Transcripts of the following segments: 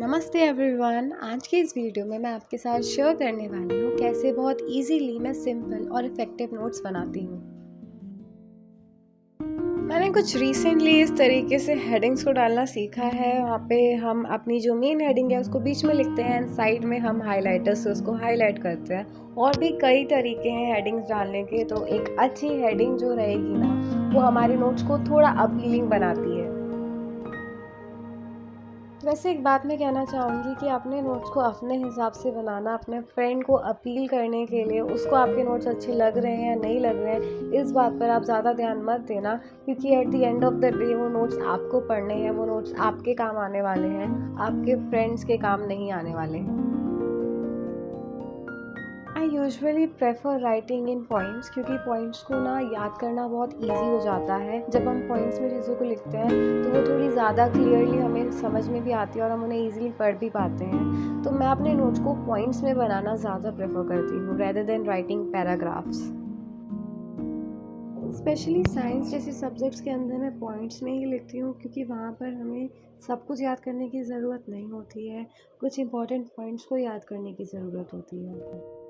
नमस्ते एवरीवन। आज की इस वीडियो में मैं आपके साथ शेयर करने वाली हूँ कैसे बहुत इजीली मैं सिंपल और इफ़ेक्टिव नोट्स बनाती हूँ। मैंने कुछ रिसेंटली इस तरीके से हेडिंग्स को डालना सीखा है। वहाँ पे हम अपनी जो मेन हेडिंग है उसको बीच में लिखते हैं एंड साइड में हम हाइलाइटर से उसको हाईलाइट करते हैं। और भी कई तरीके हैं हेडिंग्स डालने के, तो एक अच्छी हेडिंग जो रहेगी ना वो हमारे नोट्स को थोड़ा अपीलिंग बनाती है। वैसे एक बात मैं कहना चाहूँगी कि अपने नोट्स को अपने हिसाब से बनाना, अपने फ्रेंड को अपील करने के लिए उसको आपके नोट्स अच्छे लग रहे हैं या नहीं लग रहे हैं इस बात पर आप ज़्यादा ध्यान मत देना, क्योंकि at the end of the day वो नोट्स आपको पढ़ने हैं, वो नोट्स आपके काम आने वाले हैं, आपके फ्रेंड्स के काम नहीं आने वाले हैं। I usually prefer writing in points, क्योंकि पॉइंट्स को ना याद करना बहुत इजी हो जाता है। जब हम पॉइंट्स में चीज़ों को लिखते हैं तो वो थोड़ी ज़्यादा क्लियरली हमें समझ में भी आती है और हम उन्हें ईजिली पढ़ भी पाते हैं। तो मैं अपने नोट्स को पॉइंट्स में बनाना ज़्यादा प्रेफर करती हूँ rather than writing paragraphs. Specially science जैसे सब्जेक्ट्स के अंदर मैं पॉइंट्स में ही लिखती हूँ, क्योंकि वहाँ पर हमें सब कुछ याद करने की ज़रूरत नहीं होती है, कुछ इंपॉर्टेंट पॉइंट्स को याद करने की ज़रूरत होती है।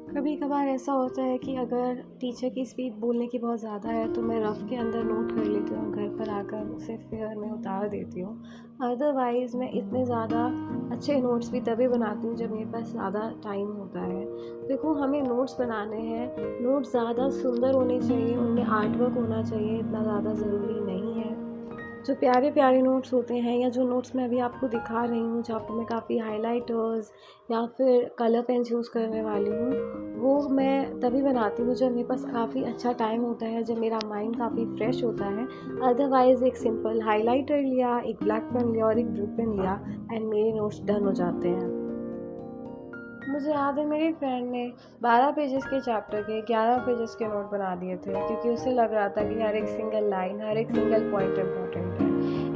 कभी कभार ऐसा होता है कि अगर टीचर की स्पीड बोलने की बहुत ज़्यादा है तो मैं रफ़ के अंदर नोट कर लेती हूँ, घर पर आकर उसे फेयर में उतार देती हूँ। अदरवाइज़ मैं इतने ज़्यादा अच्छे नोट्स भी तभी बनाती हूँ जब मेरे पास ज़्यादा टाइम होता है। देखो, हमें नोट्स बनाने हैं, नोट्स ज़्यादा सुंदर होने चाहिए, उनमें आर्ट वर्क होना चाहिए, इतना ज़्यादा ज़रूरी नहीं है। जो प्यारे प्यारे नोट्स होते हैं या जो नोट्स मैं अभी आपको दिखा रही हूँ जहाँ पर मैं काफ़ी हाइलाइटर्स या फिर कलर पेन्स यूज़ करने वाली हूँ, वो मैं तभी बनाती हूँ जब मेरे पास काफ़ी अच्छा टाइम होता है, जब मेरा माइंड काफ़ी फ्रेश होता है। अदरवाइज़ एक सिंपल हाइलाइटर लिया, एक ब्लैक पेन लिया और एक ब्लू पेन लिया एंड मेरे नोट्स डन हो जाते हैं। मुझे याद है मेरी फ्रेंड ने 12 पेजेस के चैप्टर के 11 पेजेस के नोट बना दिए थे, क्योंकि उसे लग रहा था कि हर एक सिंगल लाइन, हर एक सिंगल पॉइंट इम्पोर्टेंट है।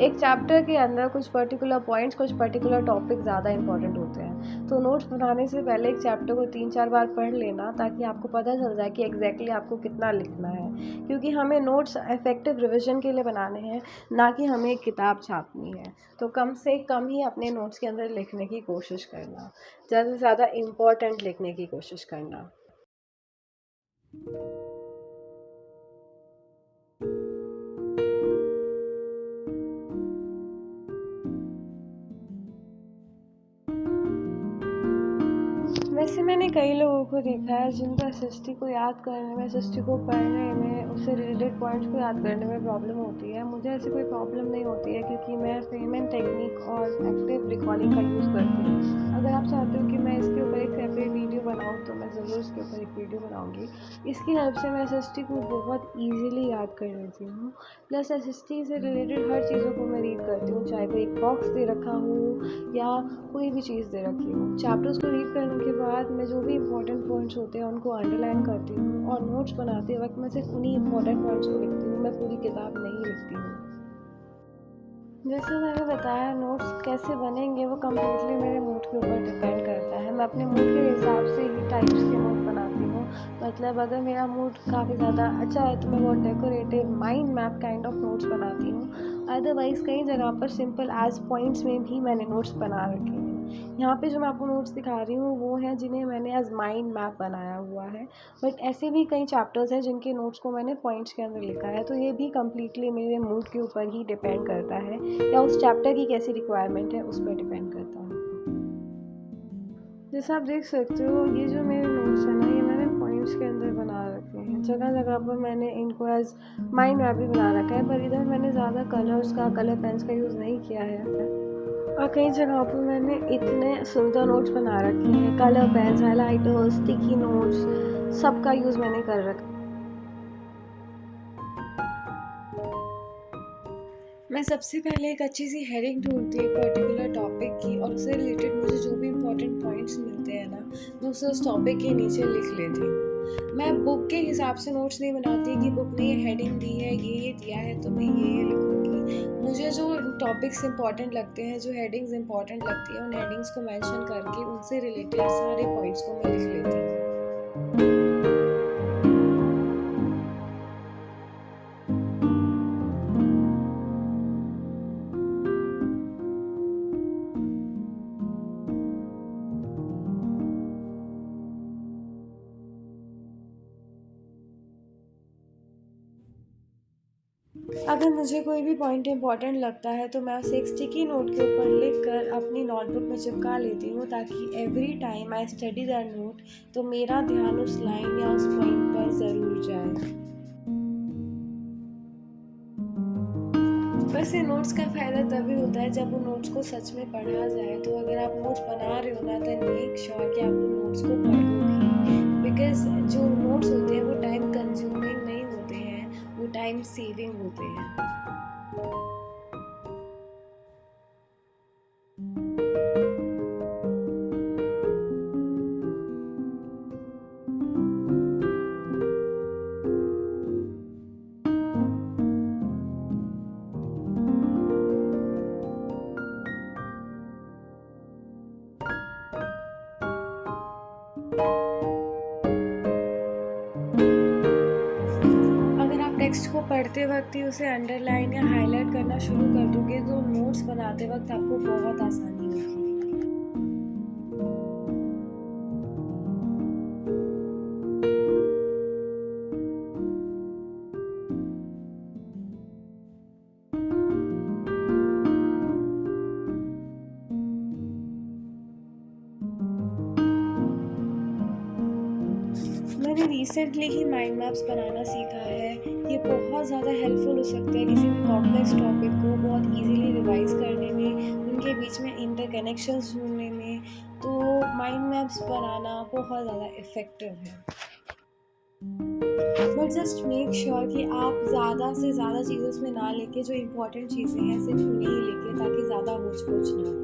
एक चैप्टर के अंदर कुछ पर्टिकुलर पॉइंट्स, कुछ पर्टिकुलर टॉपिक ज़्यादा इंपॉर्टेंट होते हैं, तो नोट्स बनाने से पहले एक चैप्टर को 3-4 बार पढ़ लेना, ताकि आपको पता चल जाए कि एग्जैक्टली आपको कितना लिखना है, क्योंकि हमें नोट्स इफेक्टिव रिविजन के लिए बनाने हैं, ना कि हमें एक किताब छापनी है। तो कम से कम ही अपने नोट्स के अंदर लिखने की कोशिश करना, ज़्यादा से ज़्यादा इम्पोर्टेंट लिखने की कोशिश करना। वैसे मैंने कई लोगों को देखा है जिनको एसएसटी को याद करने में, एसएसटी को पढ़ने में, उससे रिलेटेड पॉइंट्स को याद करने में प्रॉब्लम होती है। मुझे ऐसी कोई प्रॉब्लम नहीं होती है, क्योंकि मैं फ्रेमैन टेक्निक और एक्टिव रिकॉर्डिंग का यूज़ करती हूँ। अगर आप चाहते हो कि मैं इसके ऊपर एक सेपरेट वीडियो बनाऊँ तो मैं ज़रूर इसके ऊपर एक वीडियो बनाऊँगी। इसकी हेल्प से मैं एसएसटी को बहुत ईजिली याद कर लेती हूँ। प्लस एसएसटी से रिलेटेड हर चीज़ों को मैं रीड करती हूँ, चाहे कोई एक बॉक्स दे रखा हो या कोई भी चीज़ दे रखी हो। चैप्टर्स को रीड करने के बाद मैं जो भी इंपॉर्टेंट पॉइंट्स होते हैं उनको अंडरलाइन करती हूँ, और नोट्स बनाते वक्त मैं सिर्फ उन्हीं इंपॉर्टेंट पॉइंट्स को लिखती हूँ, मैं पूरी किताब नहीं लिखती हूँ। जैसे मैंने बताया, नोट्स कैसे बनेंगे वो कम्प्लीटली मेरे मूड के ऊपर डिपेंड करता है। मैं अपने मूड के हिसाब से ही टाइप्स के नोट बनाती हूँ। मतलब अगर मेरा मूड काफ़ी ज़्यादा अच्छा है तो मैं बहुत decorative mind map kind of notes बनाती हूँ। अदरवाइज़ कई जगह पर सिंपल एज पॉइंट्स में भी मैंने नोट्स बना रखे हैं। यहाँ पे जो मैं आपको नोट्स दिखा रही हूँ वो हैं जिन्हें मैंने एज माइंड मैप बनाया हुआ है, बट ऐसे भी कई चैप्टर्स हैं जिनके नोट्स को मैंने पॉइंट्स के अंदर लिखा है। तो ये भी कम्प्लीटली मेरे मूड के ऊपर ही डिपेंड करता है, या उस चैप्टर की कैसी रिक्वायरमेंट है उस पर डिपेंड करता है। जैसे आप देख सकते हो, ये जो मेरे नोट्स हैं ना, ये मैंने पॉइंट्स के अंदर बना रखे हैं। जगह जगह पर मैंने इनको एज माइंड मैप भी बना रखा है, पर इधर मैंने ज़्यादा कलर पेन्स का यूज़ नहीं किया है। और कई जगहों पर मैंने इतने सुंदर नोट्स बना रखे हैं, colour pens, highlighters, sticky notes, सबका यूज़ मैंने कर रखा है। मैं सबसे पहले एक अच्छी सी हेडिंग ढूंढती हूँ पर्टिकुलर टॉपिक की, और उससे रिलेटेड मुझे जो भी इंपॉर्टेंट पॉइंट्स मिलते हैं ना, मैं उसे उस टॉपिक के नीचे लिख लेती हूँ। मैं बुक के हिसाब से नोट्स नहीं बनाती कि बुक ने ये हेडिंग दी है, ये दिया है तो मैं ये लिखूँगी। मुझे जो टॉपिक्स इंपॉर्टेंट लगते हैं, जो हेडिंग्स इंपॉर्टेंट लगती है, उन हेडिंग्स को मेंशन करके उनसे रिलेटेड सारे पॉइंट्स को मैं लिख लेती हूँ। अगर मुझे कोई भी पॉइंट इम्पोर्टेंट लगता है तो मैं उसे एक स्टिकी नोट के ऊपर लिख कर अपनी नोटबुक में चिपका लेती हूँ, ताकि every time I study that note तो मेरा ध्यान उस लाइन या उस पॉइंट पर ज़रूर जाए। वैसे नोट्स का फ़ायदा तभी होता है जब उन नोट्स को सच में पढ़ा जाए। तो अगर आप नोट्स बना रहे हो ना, देन मेक श्योर कि आप उन नोट्स को पढ़ो भी, बिकॉज़ जो नोट्स होते हैं वो टाइम कंज्यूमिंग नहीं होते हैं, वो टाइम सेविंग होते हैं। अगर आप टेक्स्ट को पढ़ते वक्त ही उसे अंडरलाइन या हाईलाइट करना शुरू कर दोगे तो नोट्स बनाते वक्त आपको बहुत आसानी होगी। मैंने रिसेंटली ही माइंड मैप्स बनाना सीखा है। ये बहुत ज़्यादा हेल्पफुल हो सकता है किसी भी कॉम्प्लेक्स टॉपिक को बहुत इजीली रिवाइज करने में, उनके बीच में इंटरकनेक्शंस ढूंढने में। तो माइंड मैप्स बनाना बहुत ज़्यादा इफ़ेक्टिव है। बट जस्ट मेक श्योर कि आप ज़्यादा से ज़्यादा चीज़ें उसमें ना लेके, जो इम्पोर्टेंट चीज़ें हैं सिर्फ उन्हें ही लेके, ताकि ज़्यादा होच पोच ना हो।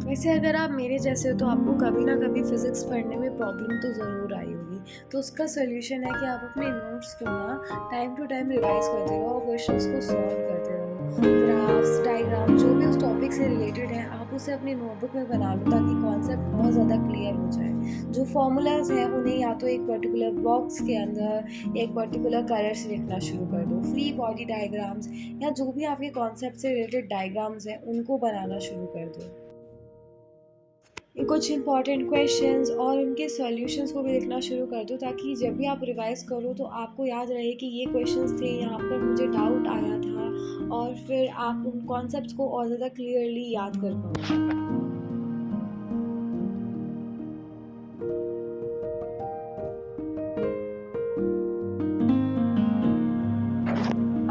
वैसे अगर आप मेरे जैसे हो तो आपको कभी ना कभी फ़िज़िक्स पढ़ने में प्रॉब्लम तो ज़रूर आई होगी। तो उसका सॉल्यूशन है कि आप अपने नोट्स को ना टाइम टू टाइम रिवाइज़ करते रहो और क्वेश्चंस को सॉल्व करते रहो। ग्राफ्स, डायग्राम जो भी उस टॉपिक से रिलेटेड है, आप उसे अपनी नोटबुक में बना लो, ताकि कॉन्सेप्ट बहुत ज़्यादा क्लियर हो जाए। जो फ़ॉर्मूलाज़ हैं उन्हें या तो एक पर्टिकुलर बॉक्स के अंदर एक पर्टिकुलर कलर से लिखना शुरू कर दो। फ्री बॉडी डायग्राम्स या जो भी आपके कॉन्सेप्ट से रिलेटेड डायग्राम्स हैं उनको बनाना शुरू कर दो। कुछ इंपॉर्टेंट क्वेश्चंस और उनके सॉल्यूशंस को भी लिखना शुरू कर दो, ताकि जब भी आप रिवाइज करो तो आपको याद रहे कि ये क्वेश्चंस थे, यहाँ पर मुझे डाउट आया था, और फिर आप उन कॉन्सेप्ट्स को और ज़्यादा क्लियरली याद कर पाओ।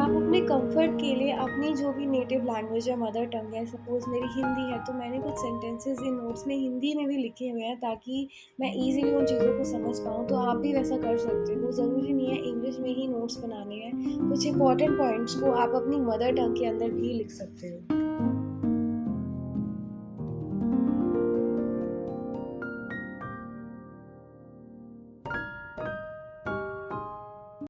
आप अपने कंफर्ट के लिए अपनी जो भी नेटिव लैंग्वेज या मदर टंग है, सपोज़ मेरी हिंदी है, तो मैंने कुछ सेंटेंसेस इन नोट्स में हिंदी में भी लिखे हुए हैं, ताकि मैं ईज़िली उन चीज़ों को समझ पाऊँ। तो आप भी वैसा कर सकते हो, ज़रूरी नहीं है इंग्लिश में ही नोट्स बनाने हैं। कुछ इंपॉर्टेंट पॉइंट्स को आप अपनी मदर टंग के अंदर भी लिख सकते हो।